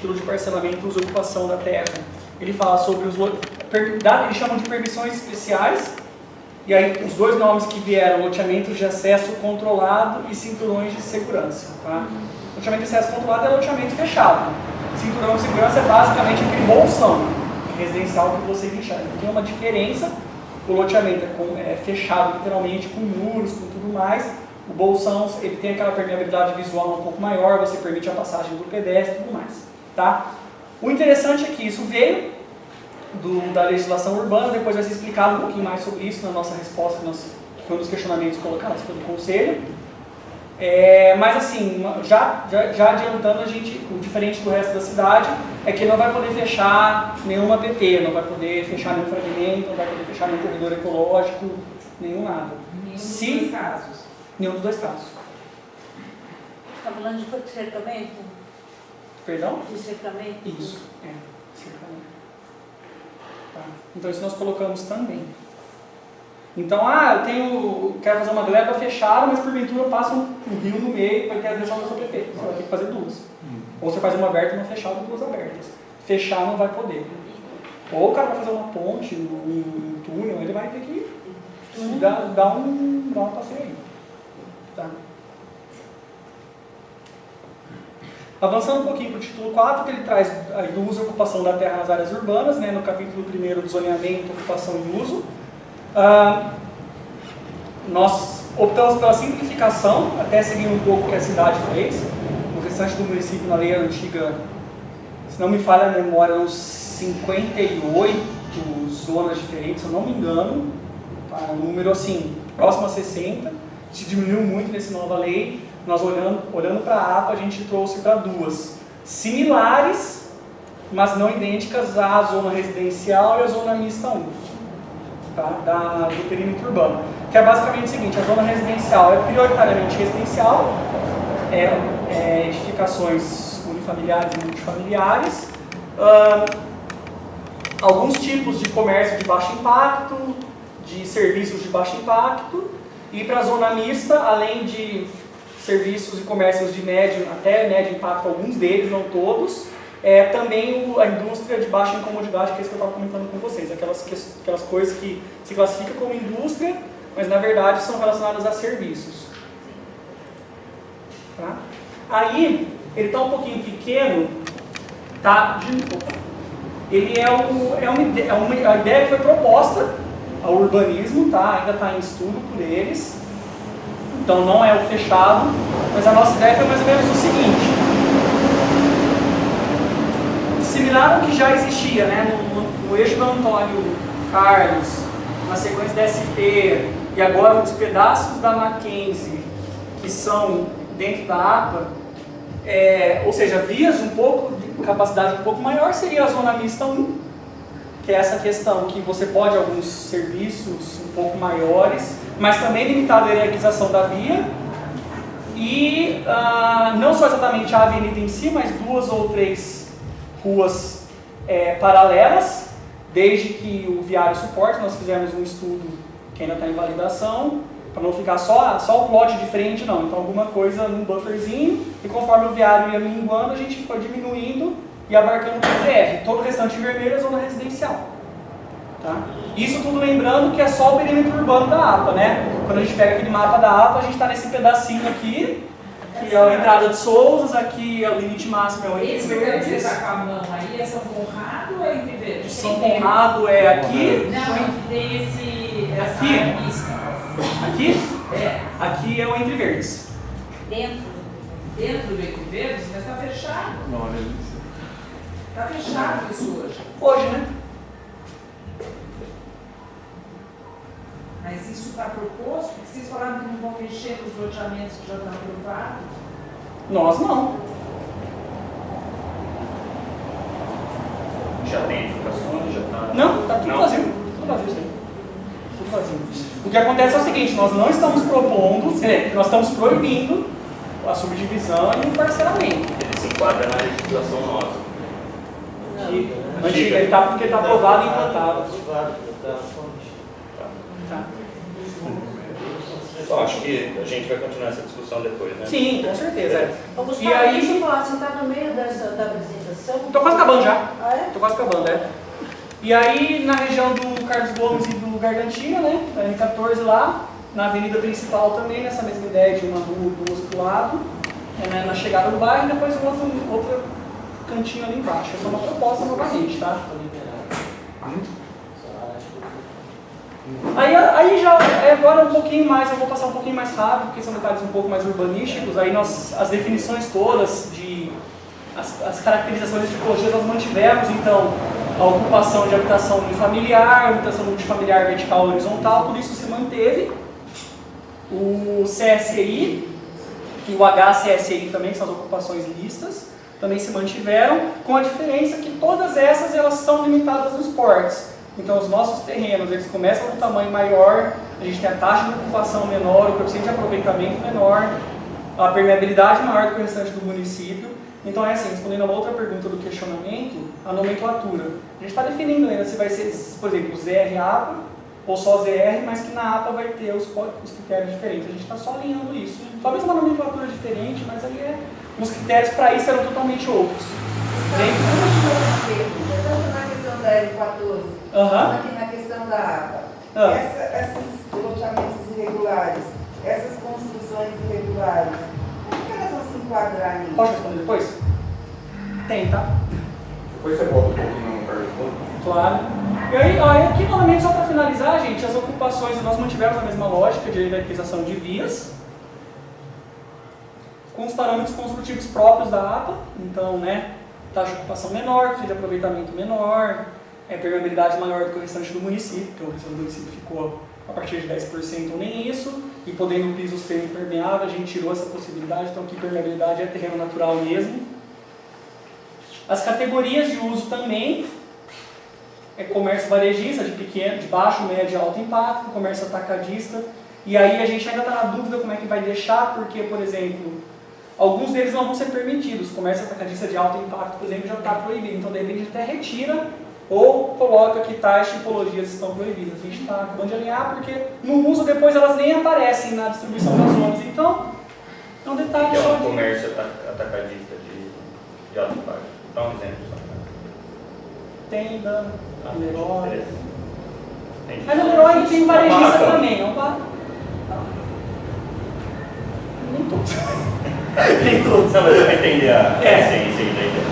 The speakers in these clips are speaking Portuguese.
título de parcelamento, uso e ocupação da terra, ele fala sobre eles chamam de permissões especiais, e aí os dois nomes que vieram, loteamentos de acesso controlado e cinturões de segurança. Tá? Loteamento de acesso controlado é loteamento fechado. Cinturão de segurança é basicamente aquele bolsão residencial que vocês enxergam. Tem uma diferença, o loteamento é fechado literalmente, com muros, com tudo mais. O bolsão, ele tem aquela permeabilidade visual um pouco maior, você permite a passagem do pedestre e tudo mais. Tá? O interessante é que isso veio da legislação urbana, depois vai ser explicado um pouquinho mais sobre isso na nossa resposta, que foi um dos questionamentos colocados pelo Conselho. Mas assim, já adiantando, o diferente do resto da cidade é que não vai poder fechar nenhuma APP, não vai poder fechar nenhum fragmento, não vai poder fechar nenhum corredor ecológico, nenhum nada. Nenhum dos dois casos? Nenhum dos dois casos. Você está falando de cercamento? Perdão? De cercamento? Isso, cercamento. Tá. Então isso nós colocamos também. Então, eu quero fazer uma gleba fechada, mas porventura eu passo um rio no meio para ter a direção da sua PP. Você vai ter que fazer duas. Ou você faz uma aberta e uma fechada e duas abertas. Fechar não vai poder. Ou o cara vai fazer uma ponte, um túnel, ele vai ter que dar uma passeio aí. Tá? Avançando um pouquinho para o título 4, que ele traz do uso e ocupação da terra nas áreas urbanas, né, no capítulo 1 do zoneamento, ocupação e uso. Nós optamos pela simplificação, até seguindo um pouco o que a cidade fez. O restante do município, na lei antiga, se não me falha a memória, uns 58 zonas diferentes, se eu não me engano. Tá? Um número assim, próximo a 60. Se diminuiu muito nessa nova lei. Nós olhando para a APA, a gente trouxe para duas similares, mas não idênticas à zona residencial e à zona mista 1, tá? Do perímetro urbano. Que é basicamente o seguinte: a zona residencial é prioritariamente residencial, edificações unifamiliares e multifamiliares, alguns tipos de comércio de baixo impacto, de serviços de baixo impacto, e para a zona mista, além de serviços e comércios de médio até médio impacto, alguns deles, não todos, também a indústria de baixa incomodidade, que é isso que eu estava comentando com vocês, aquelas coisas que se classificam como indústria, mas na verdade são relacionadas a serviços. Tá? Aí, ele está um pouquinho pequeno, tá? Ele a ideia que foi proposta ao urbanismo, tá? Ainda está em estudo por eles. Então não é o fechado, mas a nossa ideia foi mais ou menos o seguinte: similar ao que já existia, né, no eixo do Antônio Carlos, na sequência da SP, e agora os pedaços da Mackenzie, que são dentro da APA, ou seja, vias de capacidade um pouco maior, seria a zona mista 1, que é essa questão que você pode alguns serviços um pouco maiores, mas também limitada a hierarquização da via, e não só exatamente a avenida em si, mas 2 ou 3 ruas paralelas, desde que o viário suporte. Nós fizemos um estudo que ainda está em validação, para não ficar só o plot de frente, não. Então alguma coisa num bufferzinho, e conforme o viário ia minguando, a gente foi diminuindo e abarcando o PZR. Todo o restante em vermelho é zona residencial. Tá? Isso tudo lembrando que é só o perímetro urbano da APA, né? Quando a gente pega aquele mapa da APA, a gente está nesse pedacinho aqui, que é a entrada de Souzas, aqui é o limite máximo, é o Entre Verdes. Esse que você está com a mão aí é São Conrado ou é Entre Verdes? São Conrado é aqui. Não, tem essa Aqui? área mista. Aqui? Aqui é o Entre Verdes. Dentro Dentro do Entre Verdes, mas está fechado. Não, olha isso. Está fechado isso hoje. Hoje, né? Mas isso está proposto, porque vocês falaram que não vão mexer nos loteamentos que já estão aprovados. Nós não. Já tem edificações, já está... Não, está tudo vazio. Tudo vazio isso aí. Tudo vazio. O que acontece é o seguinte: nós não estamos propondo, nós estamos proibindo a subdivisão e o parcelamento. Ele se enquadra na legislação nossa. Antiga, porque está aprovado e implantado. Tá. Só acho que a gente vai continuar essa discussão depois, né? Sim, com certeza. Ô, Gustavo, E aí- deixa eu falar, você está no meio da apresentação, Tô quase acabando já. Ah, é? Tô quase acabando, é. E aí, na região do Carlos Gomes e do Gargantina, né, da R14 lá, na avenida principal também, nessa mesma ideia de uma rua, duas pro lado, né, na chegada do bairro, e depois outro cantinho ali embaixo. Essa é uma proposta novamente, tá? Aí já, agora um pouquinho mais, eu vou passar um pouquinho mais rápido, porque são detalhes um pouco mais urbanísticos. Aí as definições todas, as caracterizações de tipologia nós mantivemos, então, a ocupação de habitação unifamiliar, habitação multifamiliar vertical e horizontal, tudo isso se manteve. O CSI e o HCSI também, que são as ocupações listas, também se mantiveram, com a diferença que todas essas elas são limitadas nos portes. Então os nossos terrenos, eles começam com um tamanho maior, a gente tem a taxa de ocupação menor, o coeficiente de aproveitamento menor, a permeabilidade maior do que o restante do município. Então é assim, respondendo a uma outra pergunta do questionamento, a nomenclatura. A gente está definindo ainda se vai ser, por exemplo, ZR APA ou só ZR, mas que na APA vai ter os critérios diferentes. A gente está só alinhando isso. Talvez uma nomenclatura diferente, mas aí os critérios para isso eram totalmente outros. Tanto na questão da L14, aqui na questão da APA, esses loteamentos irregulares, essas construções irregulares, como que elas vão se enquadrar nisso? Pode responder depois? Tem, tá? Depois você volta um pouquinho no pergunta. Claro. E aí aqui novamente, só para finalizar, gente, as ocupações, nós mantivemos a mesma lógica de hierarquização de vias, com os parâmetros construtivos próprios da APA, então, né, taxa de ocupação menor, taxa de aproveitamento menor, permeabilidade maior do que o restante do município, porque o restante do município ficou a partir de 10% ou nem isso, e podendo o piso ser impermeável, a gente tirou essa possibilidade, então aqui permeabilidade é terreno natural mesmo. As categorias de uso também, comércio varejista, de pequeno, de baixo, médio e alto impacto, comércio atacadista, e aí a gente ainda está na dúvida como é que vai deixar, porque, por exemplo, alguns deles não vão ser permitidos. O comércio atacadista de alto impacto, por exemplo, já está proibido. Então, de repente, a gente até retira ou coloca que tais tipologias estão proibidas. A gente está acabando de alinhar porque no uso depois elas nem aparecem na distribuição das zonas. Então, é um detalhe que é só um de... comércio atacadista de alto impacto. Dá um exemplo só. Tenda, Leroy. Entendi. Mas no Leroy tem varejista também, não tá? Nem todos. Nem todos. Não, mas eu entendi a essência da ideia.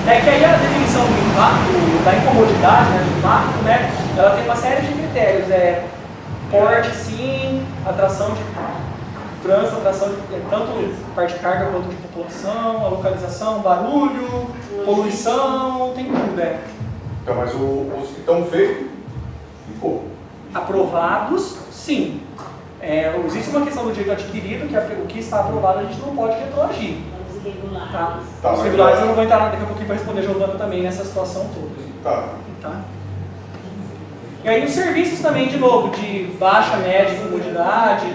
É que aí a definição do impacto, da incomodidade, né, do impacto, né, ela tem uma série de critérios. Porte, sim, atração de trânsito, atração de tanto parte de carga quanto de população, a localização, barulho, poluição, tem tudo, Então, mas os que estão feitos, ficou. Aprovados, sim. Existe uma questão do direito adquirido, que o que está aprovado a gente não pode retroagir. Os irregulares. Tá? Os regulares eu não vou entrar daqui a pouquinho para responder Giovana também nessa situação toda. Tá? E aí os serviços também, de novo, de baixa, média, comodidade.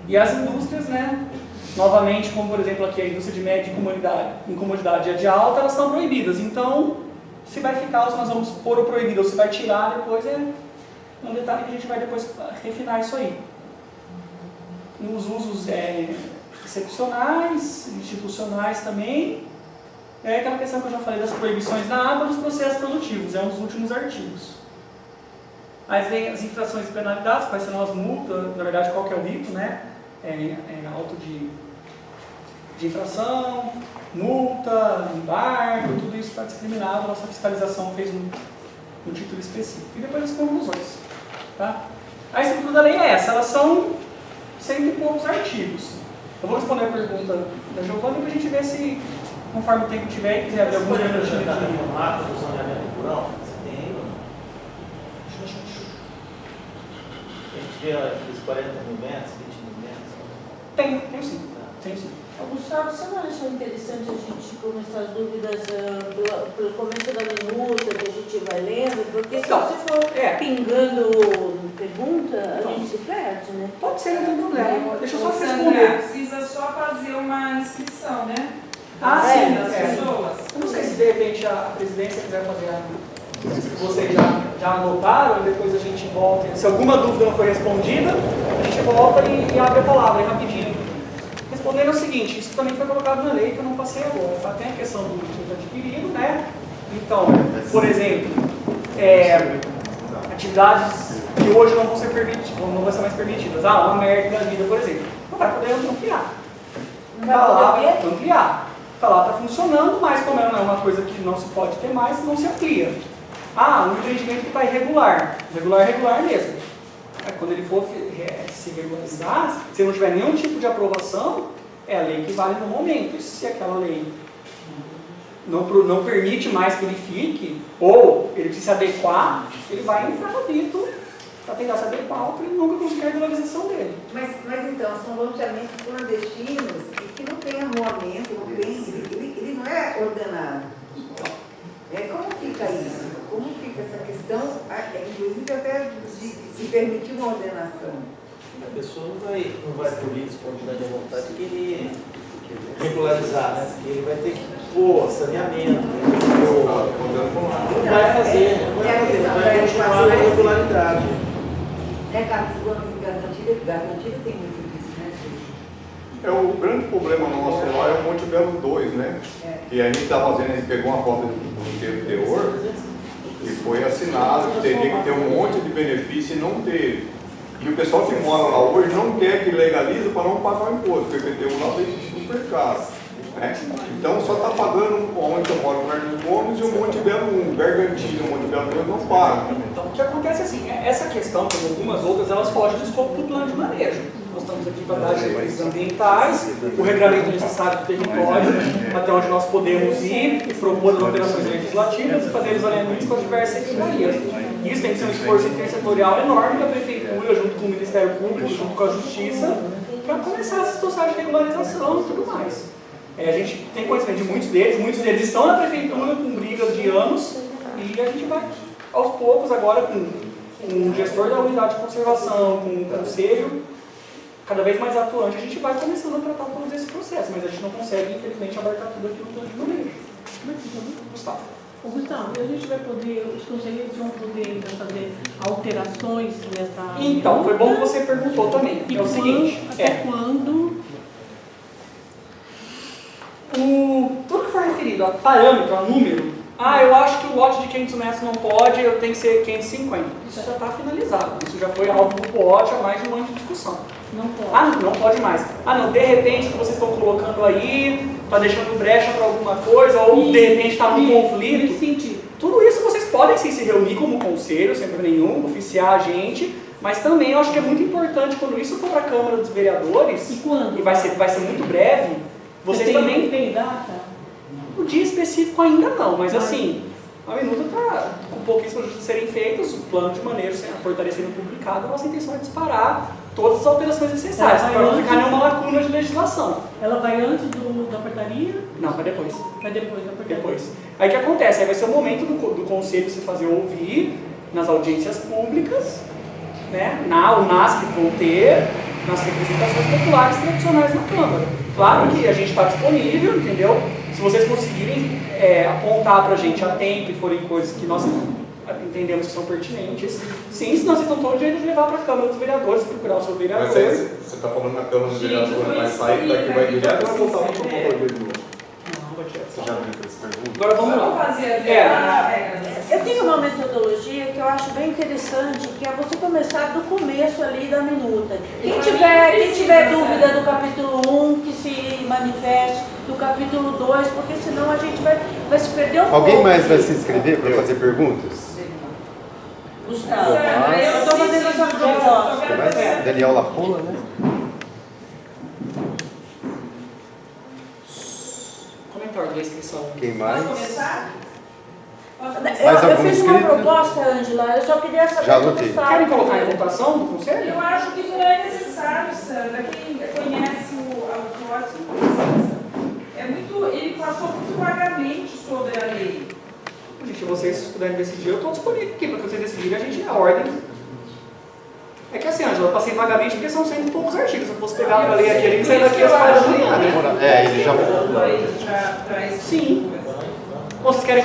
E as indústrias, né? Novamente, como por exemplo aqui a indústria de média e incomodidade e a de alta, elas estão proibidas. Então, se vai ficar, se nós vamos pôr o proibido ou se vai tirar, depois é um detalhe que a gente vai depois refinar isso aí. E os usos excepcionais, institucionais também. É aquela questão que eu já falei das proibições na APA dos processos produtivos, um dos últimos artigos. Aí vem as infrações e penalidades, quais serão as multas, na verdade qual que é o rito, né? Auto de infração, multa, embargo, tudo isso está discriminado, nossa fiscalização fez um título específico. E depois as conclusões. Tá? A estrutura da lei é essa, elas são 100 e poucos artigos. Eu vou responder a pergunta da Giovana para a gente ver se, conforme o tempo tiver e quiser abrir alguns minutinhos de... mapa do zoneamento rural? Você tem aí ou não? A gente vê aqueles 40 mil metros, 20 mil metros? Tem sim. Tem sim. Gustavo, você não achou interessante a gente começar as dúvidas pelo começo da minuta, que a gente vai lendo? Porque se você for pingando pergunta, a gente se perde, né? Pode ser, não tem problema. Deixa eu só Sandra, responder. precisa só fazer uma inscrição, né? Sim, das pessoas. Eu não sei se de repente a presidência quiser fazer se vocês já anotaram e depois a gente volta. Se alguma dúvida não foi respondida, a gente volta e abre a palavra rapidinho. Respondendo o seguinte, isso também foi colocado na lei que eu não passei agora. Tá? Tem a questão do adquirido, né? Então, por exemplo, atividades que hoje não vão ser permitidas, não vão ser mais permitidas. Uma merda da vida, por exemplo. Não vai poder ampliar. Está lá para ampliar. Está lá, está funcionando, mas como ela não é uma coisa que não se pode ter mais, não se amplia. Um empreendimento que está irregular. Regular mesmo. Quando ele for se regularizar, se não tiver nenhum tipo de aprovação, é a lei que vale no momento. Se aquela lei não permite mais que ele fique, ou ele precisa se adequar, ele vai entrar no dito para tentar se adequar para ele nunca conseguir a regularização dele. Mas então, são loteamentos clandestinos que não tem arruamento, ele não é ordenado. Como fica isso? Como fica essa questão, inclusive até de se permitir uma ordenação? A pessoa não vai por isso, espontânea vontade, que ele regularizar, né? Porque ele vai ter que pôr saneamento, não vai fazer, vai continuar na regularidade. Carlos Gomes e Gargantilha tem muito disso, né? O grande problema nosso lá é o Monte Belo 2, né? E a gente está fazendo, a gente pegou uma cópia do teor e foi assinado que teria que ter um monte de benefício e não teve. E o pessoal que mora lá hoje não quer que legalize para não pagar o imposto, porque o IPTU lá vem super caro. Né? Então só está pagando onde eu moro, o Carlos Gomes e o Monte Belo 1, Gargantilha, o Monte Belo 2 não paga. Então o que acontece é assim, essa questão, como algumas outras, elas fogem do escopo do plano de manejo. Nós estamos aqui para dar direitos ambientais, o regramento necessário do território, até onde nós podemos ir, propor as alterações legislativas e fazer os alinhamentos com as diversas secretarias. Isso tem que ser um esforço intersetorial enorme da Prefeitura, junto com o Ministério Público, junto com a Justiça, para começar esse processo de regularização e tudo mais. A gente tem conhecimento de muitos deles estão na Prefeitura com brigas de anos, e a gente vai, aos poucos, agora com o gestor da unidade de conservação, com o conselho, cada vez mais atuante, a gente vai começando a tratar todo esse processo, mas a gente não consegue, infelizmente, abarcar tudo aquilo que eu manejo. Gustavo. Gustavo, e a gente vai poder, os conselheiros vão poder ainda fazer alterações nessa... Então, foi bom que você perguntou também. É o seguinte... Até quando? Tudo que for referido a parâmetro, a número, eu acho que o lote de 500 metros não pode, eu tenho que ser 550. Isso já está finalizado. Isso já foi alvo do POT há mais de um ano de discussão. Não pode. Não pode mais. De repente que vocês estão colocando aí, está deixando brecha para alguma coisa, ou de repente está num conflito. Tudo isso vocês podem sim se reunir como conselho, sem problema nenhum, oficiar a gente, mas também eu acho que é muito importante quando isso for para a Câmara dos Vereadores, e quando? E vai ser muito breve, vocês também... Tem data? O dia específico ainda não, mas assim, a minuta está com pouquíssimas ajustes a serem feitas, o plano de manejo, a portaria sendo publicada, a nossa intenção é disparar todas as alterações necessárias, para não ficar nenhuma lacuna de legislação. Ela vai antes da portaria? Não, vai depois. Vai depois da portaria? Depois. Aí o que acontece? Aí vai ser o momento do conselho se fazer ouvir nas audiências públicas, né? O NAS que vão ter, nas representações populares tradicionais na Câmara. Claro que a gente está disponível, entendeu? Se vocês conseguirem apontar para a gente a tempo e forem coisas que nós entendemos que são pertinentes, sim, senão vocês estão todos direito de levar para a Câmara dos Vereadores, procurar o seu vereador. Mas aí, você está falando na Câmara dos Vereadores, mas sair daqui vai direto ou vai voltar para o promotor de novo? Não, vai direto. Você já viu essa pergunta? Agora vamos lá. Eu tenho uma metodologia que eu acho bem interessante, que é você começar do começo ali da minuta. Quem tiver dúvida do capítulo 1, que se manifeste, do capítulo 2, porque senão a gente vai se perder um pouco. Alguém mais vai se inscrever para fazer perguntas? Gustavo, eu estou fazendo essa proposta. Daniel Lapola, né? Comentário da inscrição. Quem mais? Posso começar? Eu fiz uma proposta, Ângela, eu só queria saber Já do anotei. Gustavo. Querem colocar em votação do conselho? Eu acho que não é necessário, Sandra. Quem conhece o autor não precisa. Ele passou muito vagamente sobre a lei. Gente, vocês puderem decidir, eu estou disponível aqui para vocês decidirem, a gente a ordem. É que assim, Ângela, eu passei vagamente porque são 100 e poucos artigos. Se eu fosse pegar para ler aqui, ele sair daqui às 4 da manhã, né? Ele já... Para esse Sim. Ou vocês querem